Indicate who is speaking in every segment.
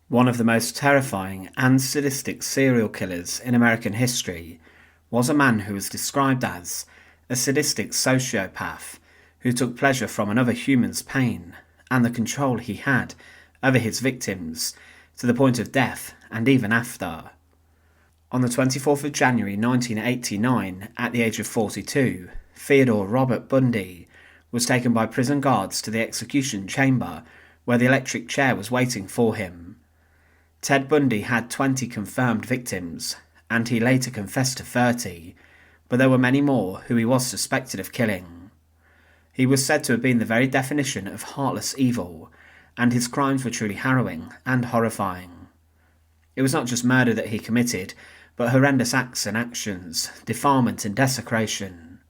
Speaker 1: One of the most terrifying and sadistic serial killers in American history was a man who was described as a sadistic sociopath who took pleasure from another human's pain and the control he had over his victims to the point of death and even after. On the 24th of January 1989, at the age of 42, Theodore Robert Bundy was taken by prison guards to the execution chamber where the electric chair was waiting for him. Ted Bundy had 20 confirmed victims, and he later confessed to 30, but there were many more who he was suspected of killing. He was said to have been the very definition of heartless evil, and his crimes were truly harrowing and horrifying. It was not just murder that he committed, but horrendous acts and actions, defilement and desecration.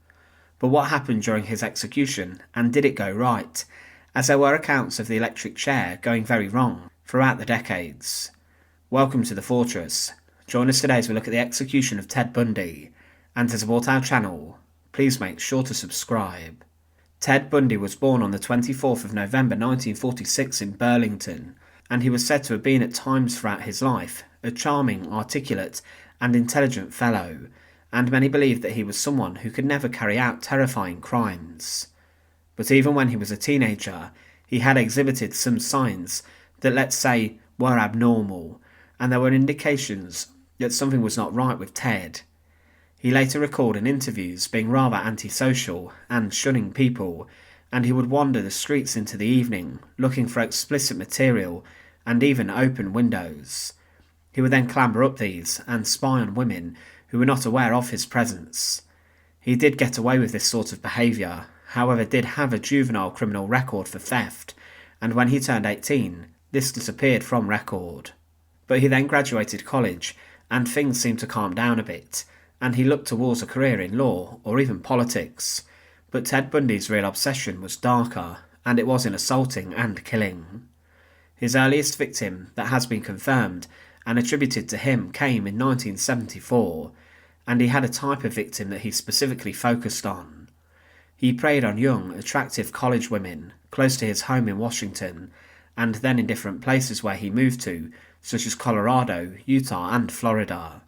Speaker 1: But what happened during his execution, and did it go right, as there were accounts of the electric chair going very wrong throughout the decades? Welcome to the Fortress. Join us today as we look at the execution of Ted Bundy, and to support our channel, please make sure to subscribe. Ted Bundy was born on the 24th of November 1946 in Burlington, and he was said to have been at times throughout his life a charming, articulate, and intelligent fellow, and many believed that he was someone who could never carry out terrifying crimes. But even when he was a teenager, he had exhibited some signs that, let's say, were abnormal, and there were indications that something was not right with Ted. He later recalled in interviews being rather antisocial and shunning people, and he would wander the streets into the evening looking for explicit material and even open windows. He would then clamber up these and spy on women who were not aware of his presence. He did get away with this sort of behaviour, however did have a juvenile criminal record for theft, and when he turned 18, this disappeared from record. But he then graduated college, and things seemed to calm down a bit, and he looked towards a career in law or even politics. But Ted Bundy's real obsession was darker, and it was in assaulting and killing. His earliest victim that has been confirmed and attributed to him came in 1974, and he had a type of victim that he specifically focused on. He preyed on young, attractive college women close to his home in Washington, and then in different places where he moved to, such as Colorado, Utah, and Florida.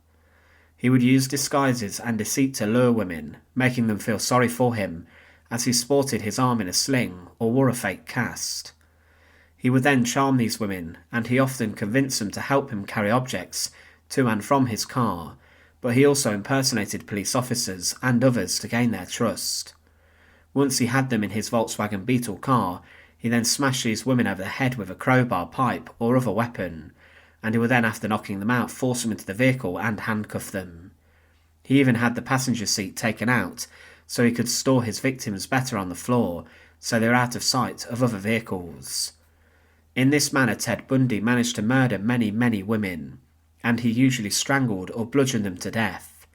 Speaker 1: He would use disguises and deceit to lure women, making them feel sorry for him, as he sported his arm in a sling or wore a fake cast. He would then charm these women, and he often convinced them to help him carry objects to and from his car, but he also impersonated police officers and others to gain their trust. Once he had them in his Volkswagen Beetle car, he then smashed these women over the head with a crowbar, pipe, or other weapon, and he would then, after knocking them out, force them into the vehicle and handcuff them. He even had the passenger seat taken out, so he could store his victims better on the floor, so they were out of sight of other vehicles. In this manner, Ted Bundy managed to murder many women, and he usually strangled or bludgeoned them to death.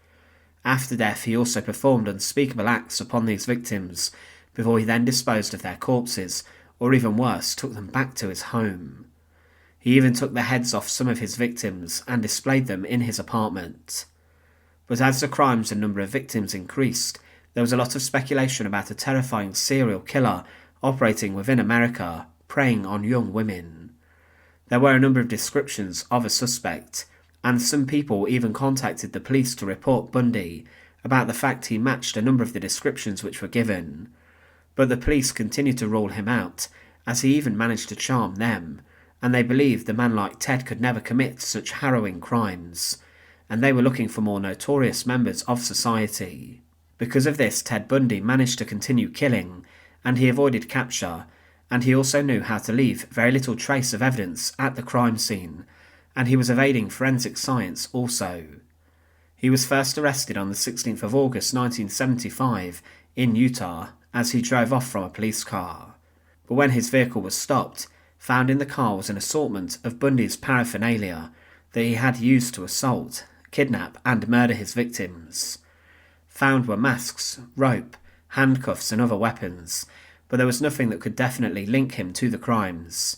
Speaker 1: After death, he also performed unspeakable acts upon these victims, before he then disposed of their corpses, or even worse, took them back to his home. He even took the heads off some of his victims and displayed them in his apartment. But as the crimes and number of victims increased, there was a lot of speculation about a terrifying serial killer operating within America, preying on young women. There were a number of descriptions of a suspect, and some people even contacted the police to report Bundy about the fact he matched a number of the descriptions which were given. But the police continued to rule him out, as he even managed to charm them, and they believed the man like Ted could never commit such harrowing crimes, and they were looking for more notorious members of society. Because of this, Ted Bundy managed to continue killing, and he avoided capture, and he also knew how to leave very little trace of evidence at the crime scene, and he was evading forensic science also. He was first arrested on the 16th of August 1975 in Utah as he drove off from a police car. But when his vehicle was stopped, found in the car was an assortment of Bundy's paraphernalia that he had used to assault, kidnap, and murder his victims. Found were masks, rope, handcuffs, and other weapons, but there was nothing that could definitely link him to the crimes.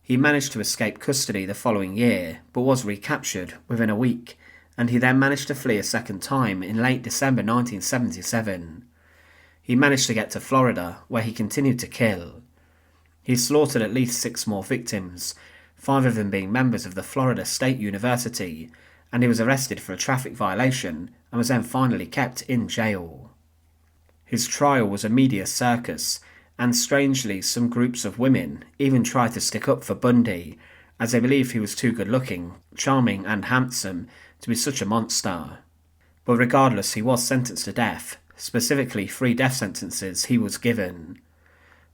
Speaker 1: He managed to escape custody the following year, but was recaptured within a week, and he then managed to flee a second time in late December 1977. He managed to get to Florida, where he continued to kill. He slaughtered at least 6 more victims, 5 of them being members of the Florida State University, and he was arrested for a traffic violation and was then finally kept in jail. His trial was a media circus, and strangely some groups of women even tried to stick up for Bundy, as they believed he was too good-looking, charming and handsome to be such a monster. But regardless, he was sentenced to death, specifically 3 death sentences he was given.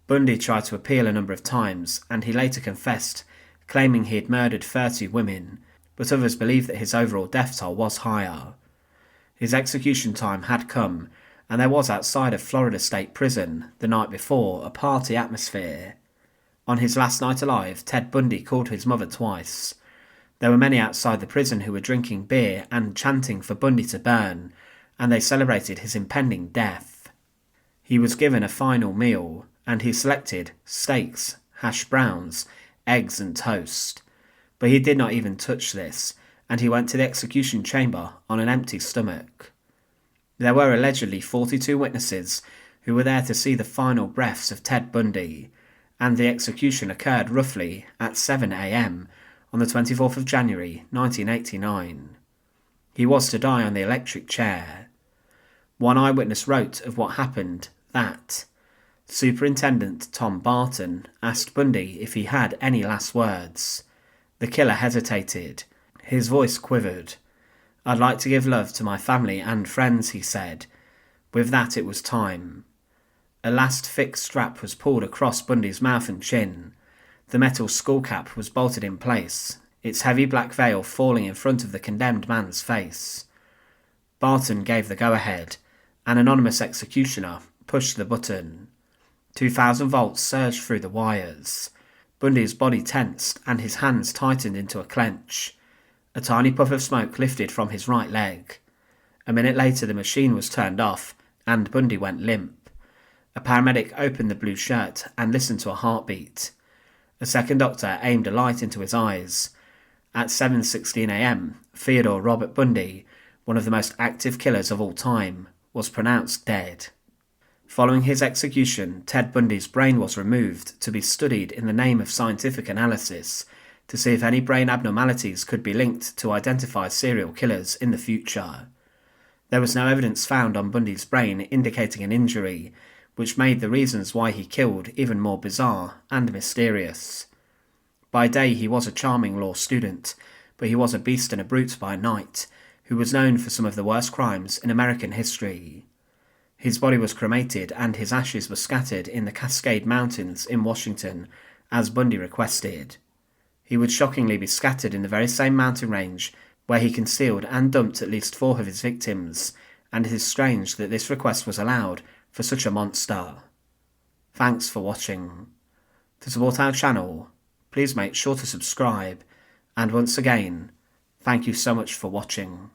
Speaker 1: Bundy tried to appeal a number of times, and he later confessed, claiming he had murdered 30 women, but others believed that his overall death toll was higher. His execution time had come, and there was outside of Florida State Prison the night before a party atmosphere. On his last night alive, Ted Bundy called his mother twice. There were many outside the prison who were drinking beer and chanting for Bundy to burn, and they celebrated his impending death. He was given a final meal, and he selected steaks, hash browns, eggs and toast. But he did not even touch this, and he went to the execution chamber on an empty stomach. There were allegedly 42 witnesses who were there to see the final breaths of Ted Bundy, and the execution occurred roughly at 7 a.m. on the 24th of January 1989. He was to die on the electric chair. One eyewitness wrote of what happened that Superintendent Tom Barton asked Bundy if he had any last words. The killer hesitated. His voice quivered. "I'd like to give love to my family and friends," he said. With that it was time. A last thick strap was pulled across Bundy's mouth and chin. The metal skull cap was bolted in place, its heavy black veil falling in front of the condemned man's face. Barton gave the go-ahead. An anonymous executioner pushed the button. 2,000 volts surged through the wires. Bundy's body tensed and his hands tightened into a clench. A tiny puff of smoke lifted from his right leg. A minute later the machine was turned off and Bundy went limp. A paramedic opened the blue shirt and listened to a heartbeat. A second doctor aimed a light into his eyes. At 7:16 a.m, Theodore Robert Bundy, one of the most active killers of all time, was pronounced dead. Following his execution, Ted Bundy's brain was removed to be studied in the name of scientific analysis to see if any brain abnormalities could be linked to identify serial killers in the future. There was no evidence found on Bundy's brain indicating an injury, which made the reasons why he killed even more bizarre and mysterious. By day he was a charming law student, but he was a beast and a brute by night, who was known for some of the worst crimes in American history. His body was cremated and his ashes were scattered in the Cascade Mountains in Washington, as Bundy requested. He would shockingly be scattered in the very same mountain range where he concealed and dumped at least 4 of his victims, and it is strange that this request was allowed for such a monster. Thanks for watching. To support our channel, please make sure to subscribe, and once again, thank you so much for watching.